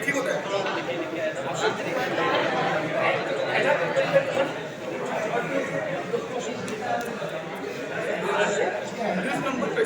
ठीक होता है। नंबर पे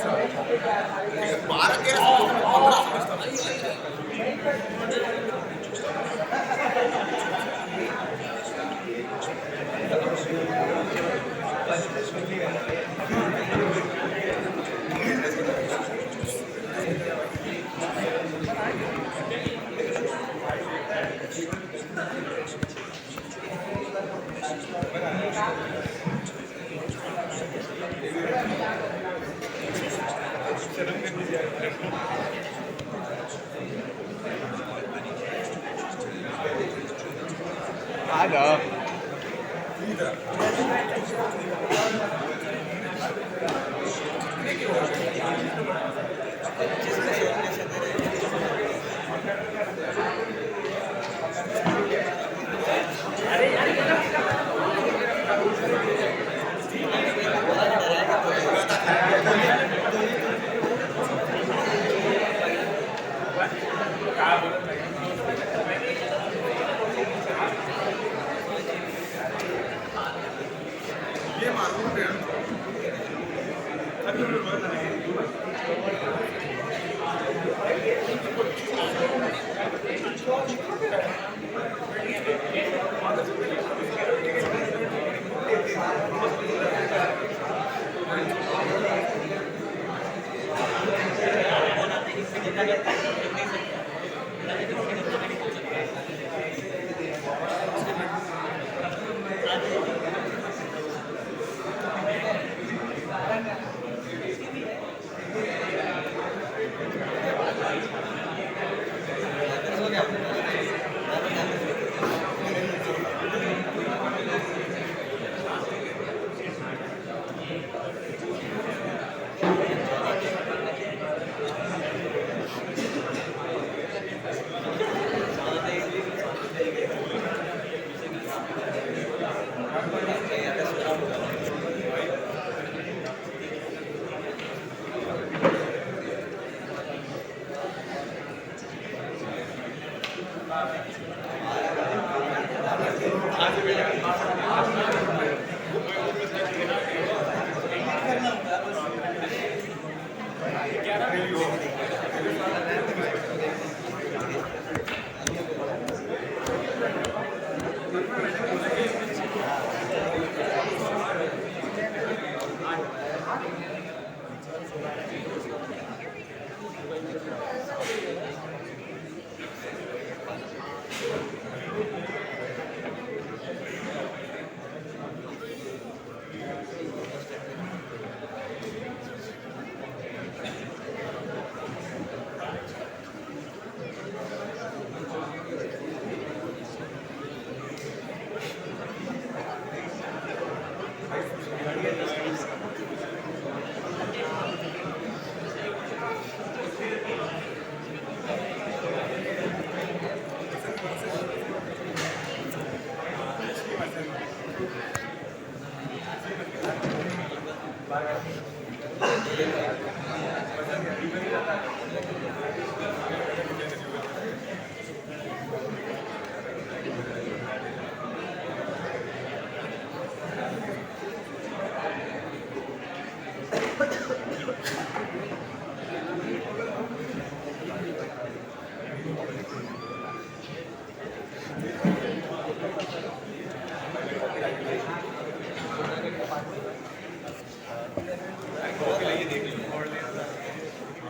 还能。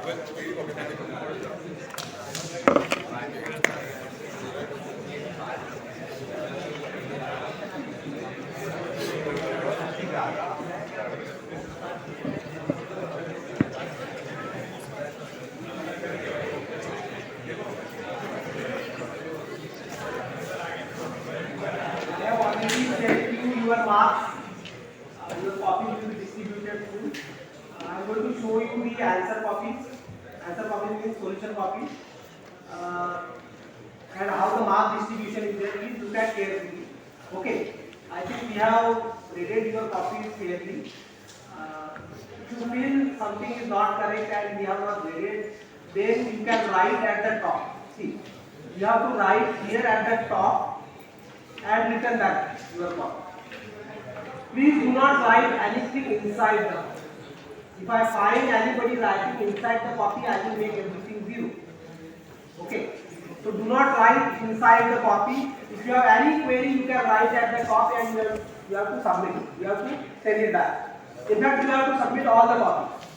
Your marks, your copies will be distributed to. I am going to show you the answer copies. Answer copies means solution copies, and how the mark distribution is there. Please look at carefully. Okay, I think we have graded your copies fairly. If you feel something is not correct and we have not graded, then you can write at the top. See, you have to write here at the top and return back your copy. Please do not write anything inside the copy. If I find anybody writing inside the copy, I will make everything zero. Okay. So do not write inside the copy. If you have any query, you can write at the copy and you have to submit it. You have to send it back. In fact, you have to submit all the copies.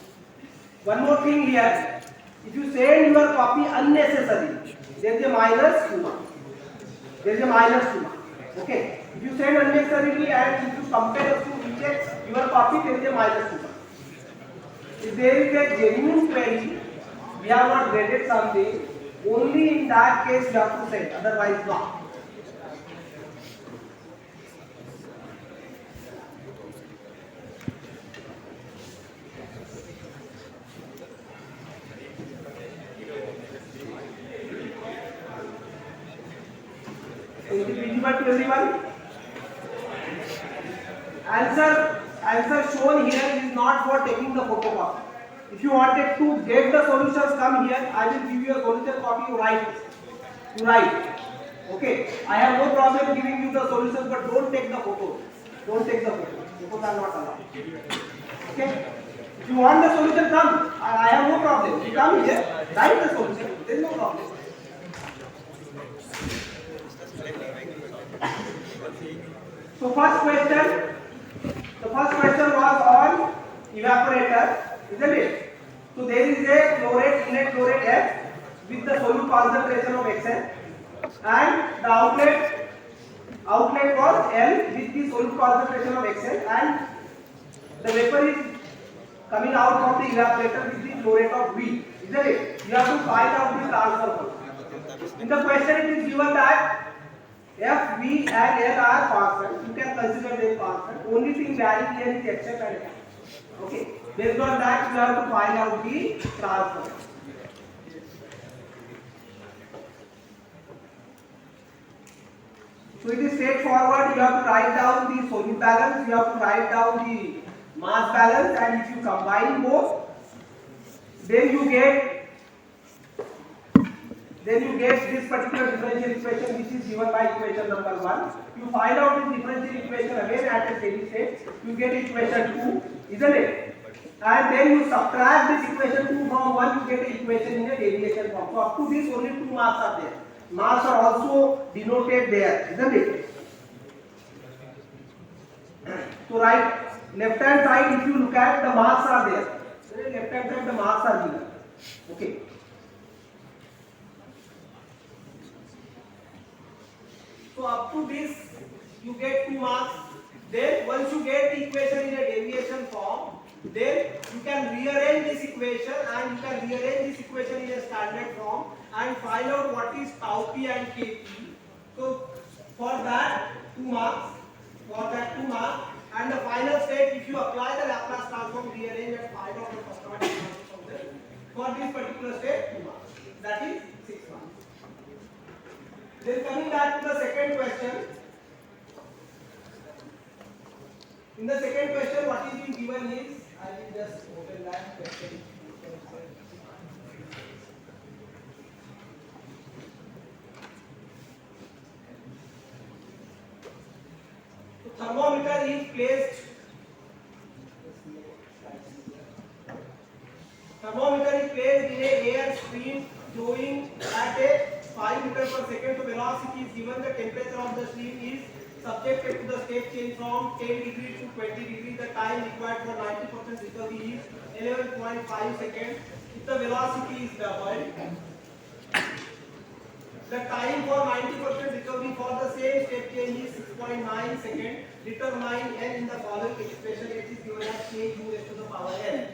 One more thing here. If you send your copy unnecessarily, there is a minus 2 marks. There is a minus 2 marks. Okay. If you send unnecessarily and if you compare us to reject your copy, there is a minus 2 marks. If there is a genuine query, we have not graded something, only in that case you have to send, otherwise not. Is it visible to everyone? Answer shown here is not for taking the photocopy. If you wanted to get the solutions, come here. I will give you a solution copy. You write. Okay. I have no problem giving you the solutions, but don't take the photos. Don't take the photos. Photos are not allowed. Okay. If you want the solution, come. I have no problem. You come here. Write the solution. There is no problem. So first question was on evaporator, isn't it? So there is a chlorate, inlet chlorate F with the solute concentration of Xn, and the outlet was L with the solute concentration of Xn, and the vapor is coming out from the evaporator with the flow rate of V, isn't it? You have to find out the transfer force. In the question it is given that F, V and L are constant. You can consider them constant. Only thing varying here is Hf and F. Okay. Based on that, you have to find out the transfer. So it is straightforward. You have to write down the solute balance. You have to write down the mass balance, and if you combine both, then you get this particular differential equation, which is given by equation number 1. You find out this differential equation again at a steady state, you get equation 2, isn't it? And then you subtract this equation 2 from 1, you get an equation in a deviation form. So up to this only 2 marks are there. Marks are also denoted there, isn't it? So right, left hand side, if you look at, the marks are there. Left hand side, the marks are given. Okay. So up to this, you get 2 marks. Then once you get the equation in a deviation form, then you can rearrange this equation, and you can rearrange this equation in a standard form and find out what is tau p and kp. So for that 2 marks, and the final state, if you apply the Laplace transform, rearrange and find out the first order function, for this particular state 2 marks. That is 6 marks. Then coming back to the second question. In the second question, what is being given is, I will just open that question. So thermometer is placed. Thermometer is placed in a air stream flowing at a 5 meters per second. So velocity is given. The temperature of the stream is subjected to the step change from 10 degrees to 20 degrees. The time required for 90% recovery is 11.5 seconds. If the velocity is doubled, the time for 90% recovery for the same step change is 6.9 seconds. Determine n in the following expression. H is given as k u raised to the power n,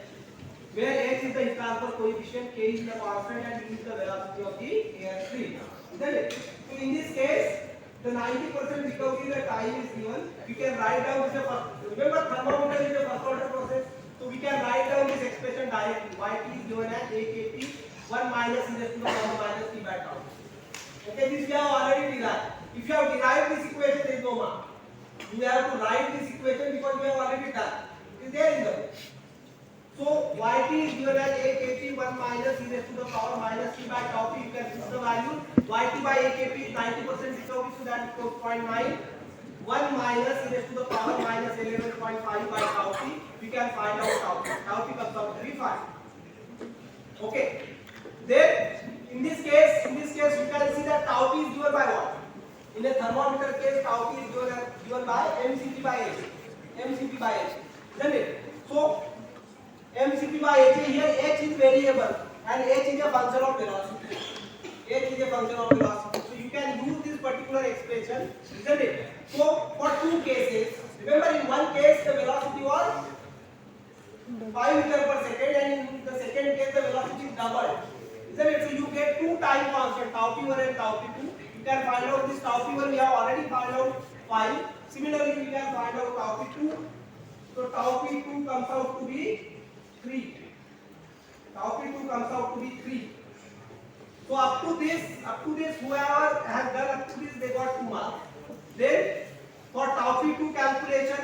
where h is the historical coefficient, k is the constant, and u is the velocity of the airstream. Isn't it? So in this case, the 90% recovery, the time is given. We can write down this. Remember, thermometer is a first order process, so we can write down this expression directly. Yt is given as AKT 1 minus e raised to the power minus t by tau. Okay, this we have already derived. If you have derived this equation, there is no mark. You have to write this equation because we have already done. It is there in the book. So Yt is given as AKT 1 minus e raised to the power minus t by tau p. You can fix the value. Yt by AKT is 90% recovery, so that is 0.9. 1 minus e raised to the power minus 11.5 by tau p. We can find out tau p. Tau p comes out to be 5. Okay. Then in this case we can see that tau p is given by what? In a thermometer case, tau p is given by mCp by H. mCp by H. Isn't it? So mCp by H, here H is variable and H is a function of velocity. H is a function of velocity. So you can use this particular expression, isn't it? So for two cases, remember in one case the velocity was 5 meter per second, and in the second case the velocity is doubled. Isn't it? So you get two time constant, tau p1 and tau p2. You can find out this tau p1, we have already found out 5. Similarly, we can find out tau p2. So tau p2 comes out to be 3. Tau p2 comes out to be 3. So up to this, whoever has done up to this, they got 2 marks. Then for tau p2 calculation,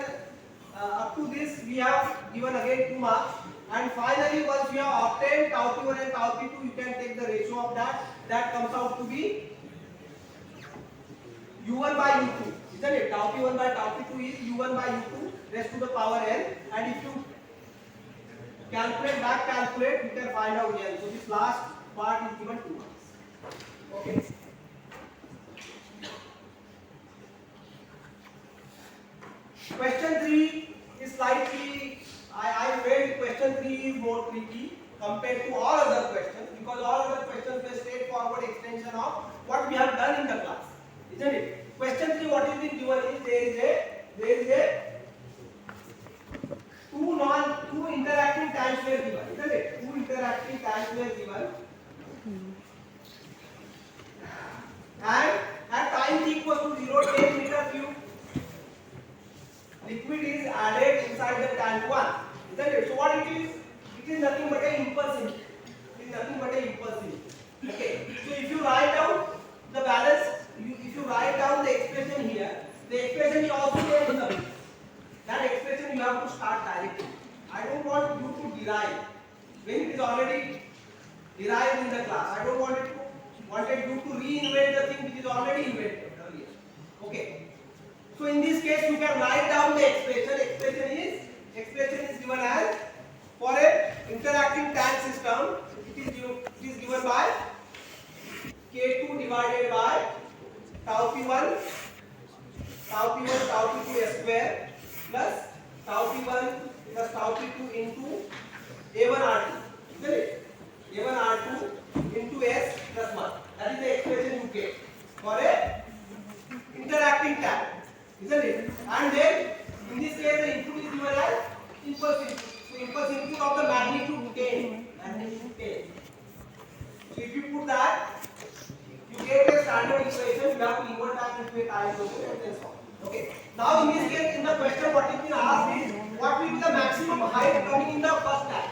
up to this we have given again 2 marks. And finally, once we have obtained tau p1 and tau p2, you can take the ratio of that. That comes out to be u1 by u2. Isn't it? Tau p1 by tau p2 is u1 by u2 raised to the power n. And if you back calculate, you can find out n. So this last part is given 2 marks. Okay. Question 3 is slightly, I felt question 3 is more tricky compared to all other questions, because all other questions were straightforward extension of what we have done in the class, isn't it? Question 3, what is being given is there is a two interacting tanks were given, isn't it? Two interacting tanks were given, and at time t equals to 0, 10 meter cube liquid is added inside the tank 1, isn't it? So what it is? It is nothing but an impulse. It is nothing but an impulse. Okay. So if you write down the balance, if you write down the expression here, the expression is also there in the book. That expression you have to start directly. I don't want you to derive when it is already derived in the class. I don't wanted you to reinvent the thing which is already invented earlier. Okay. So in this case, you can write down the expression. Expression is given as, for a interacting tank system, it is given by K2 divided by tau p1 tau p2 square plus tau p1 plus tau p2 into A1R2. Isn't it? A1R2 into S plus 1. That is the expression you get for a interacting tank. Isn't it? And then in this case the input is given as impulse input. So impulse input of the magnitude 10. So if you put that, you get a standard equation. You have to invert that into a time equation and then solve. Okay. Now in this case, in the question what is being asked is, what will be the maximum height coming in the first tank?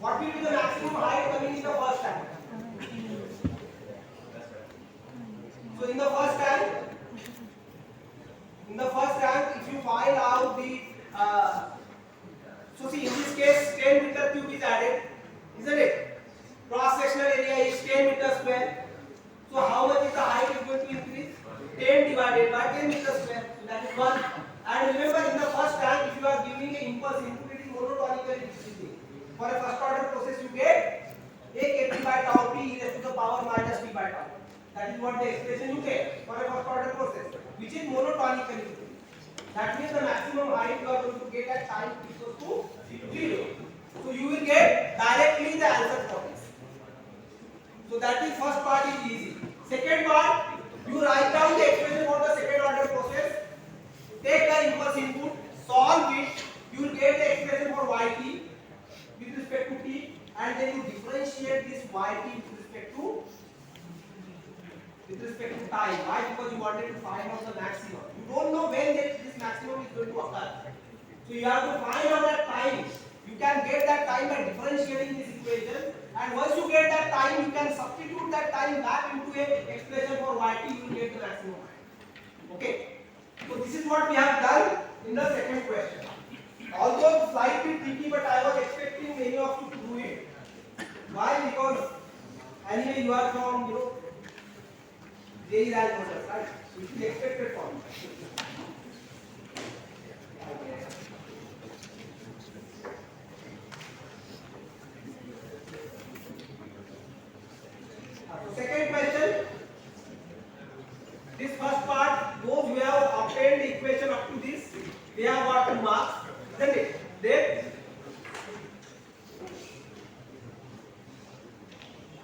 What will be the maximum height coming in the first tank? So in the first tank, if you find out the, so see in this case 10 meter cube is added, isn't it? Cross sectional area is 10 meter square. So how much is the height is going to increase? 10 divided by 10 meter square. So that is 1. And remember, in the first tank, if you are giving an impulse input, it is monotonically decreasing. For a first order process, you get AKT by tau p raised to the power minus t by tau. That is what the expression you get for a first order process, which is monotonically decreasing. That means the maximum height you are going to get at time equals to 0. So you will get directly the answer for this. So that is first part is easy. Second part, you write down the expression for the second order process. Take the inverse input, solve it. You will get the expression for yt with respect to t, and then you differentiate this yt with respect to time. Why? Because you wanted to find out the maximum. You don't know when this maximum is going to occur. So you have to find out that time. You can get that time by differentiating this equation, and once you get that time, you can substitute that time back into a expression for yt. You will get the maximum. Okay. So this is what we have done in the second question. Although slightly tricky, but I was expecting many of you to do it. Why? Because anyway you are from JEE rank holders, right? It is expected from you. Second question. This first part, those who have obtained the equation up to this, they have got 2 marks, isn't it? Then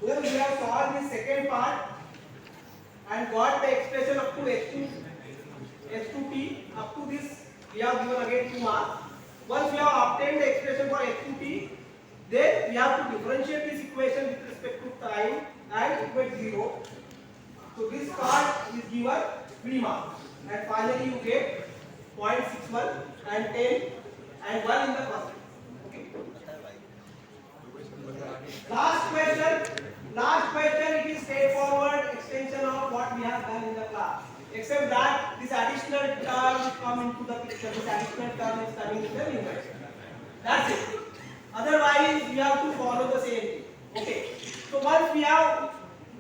those who have solved the second part and got the expression up to h2t, up to this, we have given again 2 marks. Once we have obtained the expression for h2t, then we have to differentiate this equation with respect to time and equate 0. So this part is given 3 marks, and finally you get 0.61 and 10 and 1 in the first. Okay. Last question, it is straightforward extension of what we have done in the class, except that this additional term come into the picture. This additional term is coming in the numerator. That's it. Otherwise, we have to follow the same thing. Okay. So once we have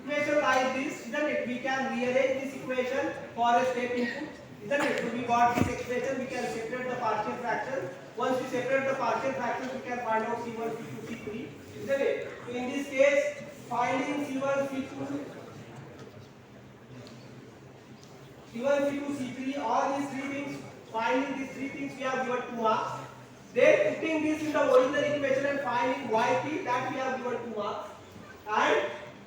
equation like this, isn't it? We can rearrange this equation for a step input, isn't it? So we got this expression, we can separate the partial fraction. Once we separate the partial fractions, we can find out C1, C2, C3, isn't it? So in this case, finding C1, C2, C3, all these 3 things, finding these 3 things, we have given 2 marks. Then putting this in the original equation and finding yt, that we have given 2 marks. And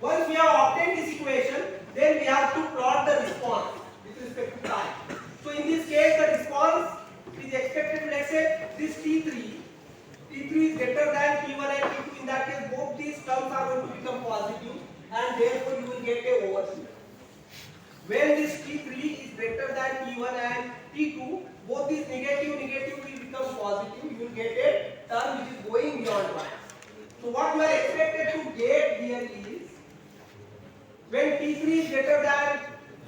once we have obtained this equation, then we have to plot the response with respect to time. So in this case, the response is expected, let's say this T3 is greater than T1 and T2. In that case, both these terms are going to become positive, and therefore you will get a overshoot. When this T3 is greater than T1 and T2, both these negative will become positive. You will get a term which is going beyond 1. So what you are expected to get here is, when T3 is greater than,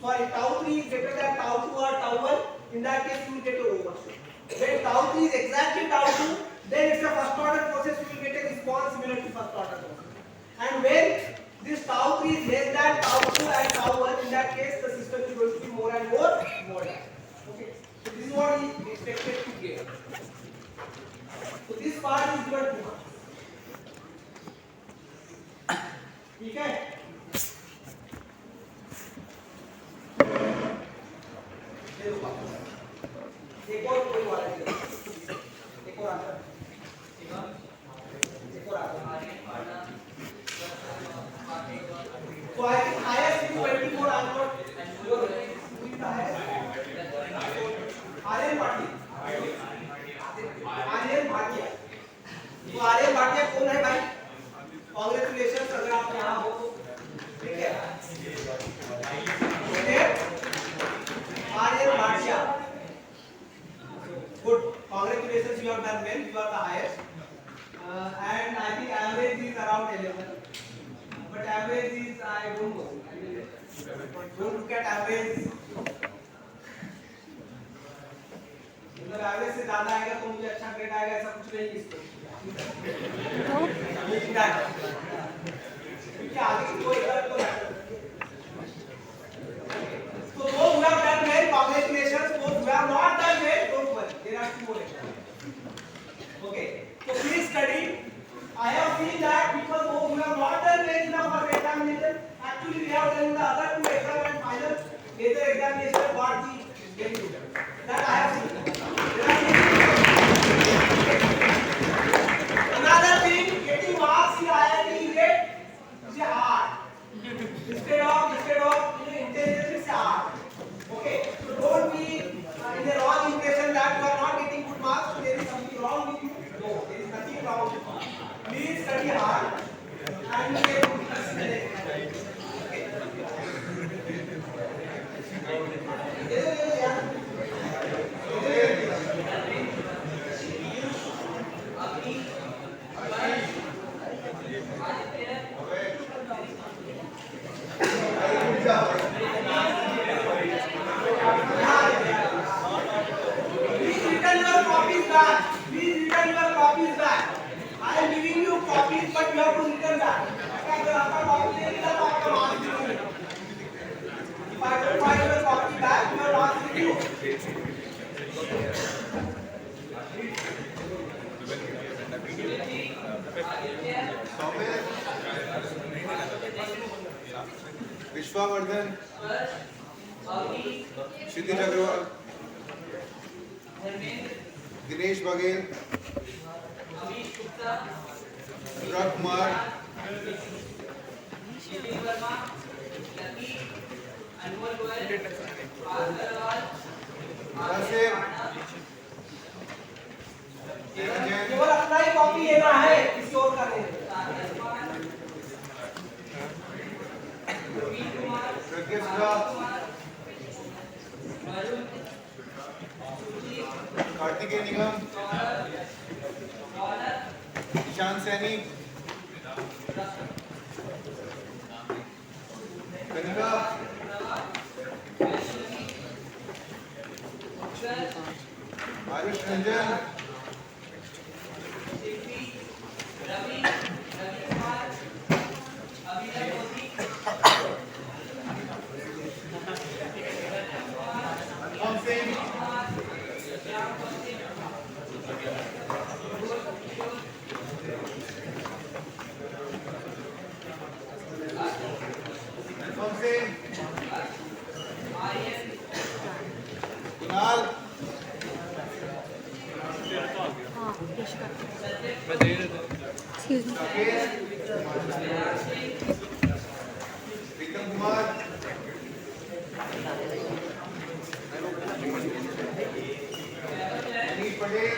tau 3 is greater than tau 2 or tau 1, in that case you will get an overshoot. When tau 3 is exactly tau 2, then it's a first order process, you will get a response similar to first order process. And when this tau 3 is less than tau 2 and tau 1, in that case the system is going to be more and more modern. Okay, so this is what is expected to get. So this part is given to us. ठीक है? एक और कोई वाला एक और आता so I think highest is 24 answer. Aryan Bhatia तो आर्यन भाटिया कौन है भाई? कांग्रेचुलेशन, अगर आप यहाँ हो तो ठीक है। Aryan Bhatia, good, congratulations, you have done well, you are the highest, and I think average is around 11, but average is, I don't know, don't look at average. मतलब एवरेज से ज्यादा आएगा तो मुझे अच्छा ग्रेड आएगा, ऐसा कुछ नहीं इसको क्योंकि आगे की कोई गलत तो नहीं। So those who have done well, congratulations. Those who have not done well, don't worry. There are 2 more exams. Okay. So please study. I have seen that people who have not done well in the first examination, actually they have done the other 2 exams and final major examination got the very good. That I have seen. Another विश्वावर्धन, क्षितिज अग्रवाल, दिनेश बघेल, अनुराग कुमार, मुदासिर, केवल अपना ही copy लेना है, किसी और का नहीं। Kartikeya Nigam, Ishan Saini, Kanika, Ayush Ranjan, Anupam Singh, Anupam Singh, Kunal, Excuse me. Rakesh, Pritam Kumar, Manish Patel,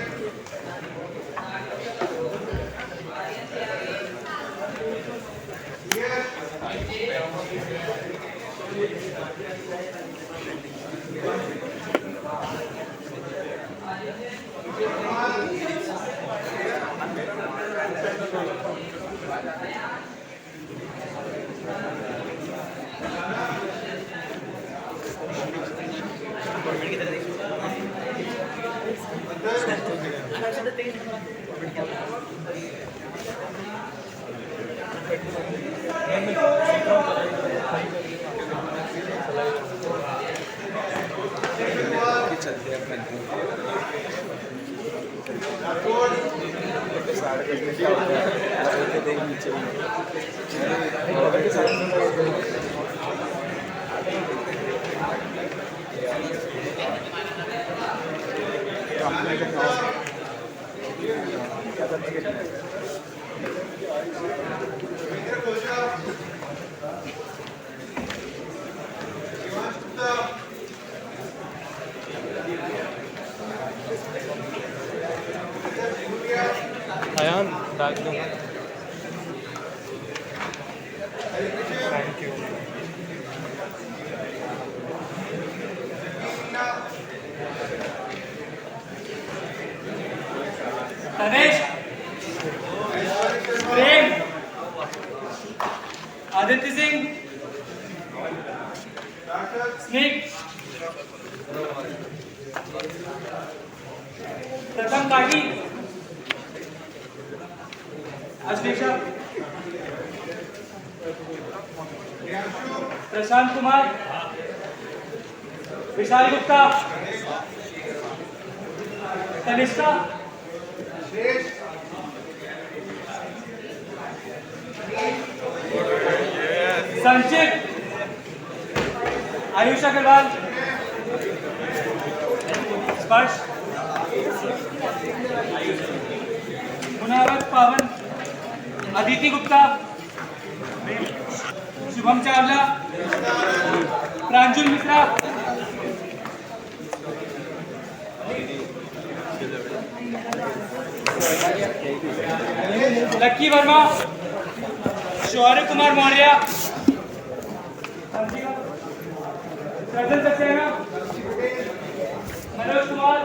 Ayan, tag dong. Thank you. Tanesh, Prem, Aditya Singh, snake, Pratham Kati, Ashlesha, Prashant Kumar, Vishal Gupta, Tanishka, संचित, आयुष अग्रवाल, स्पर्श, मुनावत पावन, अदिति गुप्ता, शुभम चावला, प्रांजुल मिश्रा, लक्की वर्मा, शौर्य कुमार मौर्य, रतन सक्सेना, मनोज कुमार,